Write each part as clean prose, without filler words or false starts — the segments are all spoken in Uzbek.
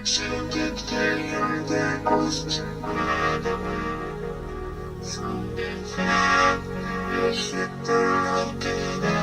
Sevdikler yerden üstünlerde Sondikler eşittir altına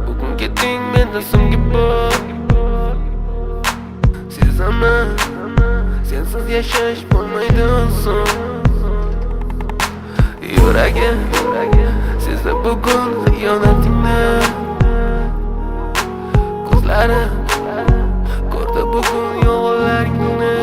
Bugun ketding mendan so'nggi bor Sezaman sensiz yashash bo'lmaydi so'ng Yuragim sezdi bugun xiyonatingni Ko'zlarim ko'rdi bugun yolg'onlaringni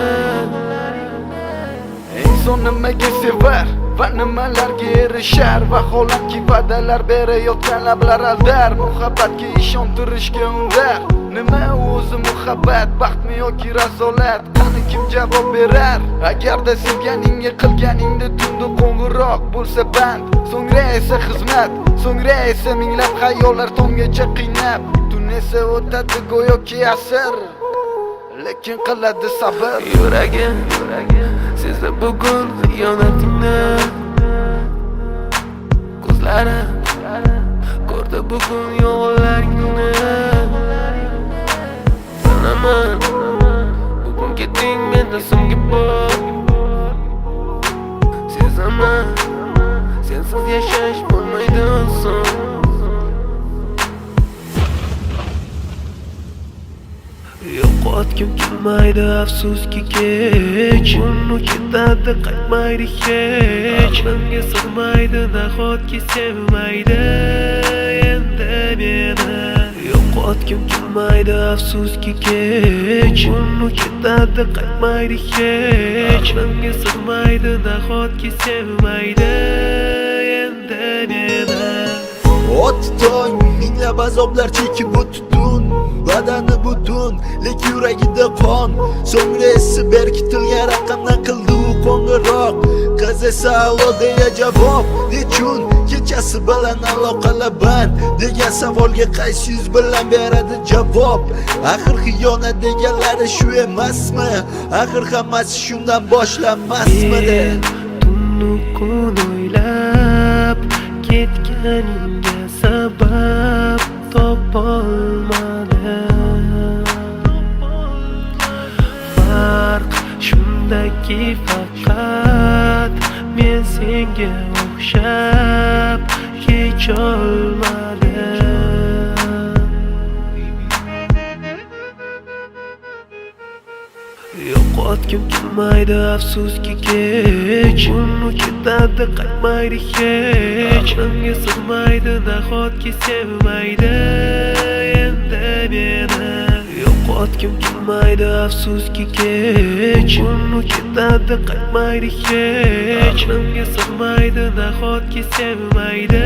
Inson nimaga sevar va nimalarga erishar Vaholanki va'dalar berayotgan lablar aldar Muhabbatga ishontirishga undar Nima o'zi muhabbat, baxtmi yoki razolat Qani kim javob berar Agarda sevganingga qilganingda tunda qo'ng'iroq bo'lsa band So'ngra esa xizmat, so'ngra esa minglab xayollar tomgacha qiynab Tun esa o'tadi go'yoki asr Lekin qiladi sabr Yuragim sezdi bugun xiyonatingni Ko'zlarim ko'rdi bugun yolg'onlaringni Bilaman bugun ketding mendan so'nggi bor Sezaman sensiz yashash bo'lmaydi so'ng Yo'qotgim kelmaydi afsuski kech Uni ketadi qaytmaydi hech Aqlimga sig'maydi nahotki sevmaydi endi meni Yo'qotgim kelmaydi afsuski kech Uni ketadi qaytmaydi hech Aqlimga sig'maydi nahotki sevmaydi endi meni O'tdi tong, minglab azoblar chekib o'tdun Badani butun, lek yuragida qon So'ngra esi berkitilgan raqamdan qildi u qo'ng'iroq Qiz esa allo deya javob Nechun kechasi bilan aloqalar band Degan savolga qaysi yuz bilan beradi javob Axir xiyonat deganlari shu emasmi Axir hammasi shundan boshlanmasmidi Tunnu kun o'ylab ketganingga sabab topolmadim Farq shundaki faqat men senga o'xshab kecholmadim Yo'qotgim kelmaydi afsuski kech Uni ketadi qaytmaydi hech Aqlimga sig'maydi nahotki sevmaydi endi meni Yo'qotgim kelmaydi afsuski kech Uni ketadi qaytmaydi hech Aqlimga sig'maydi nahotki sevmaydi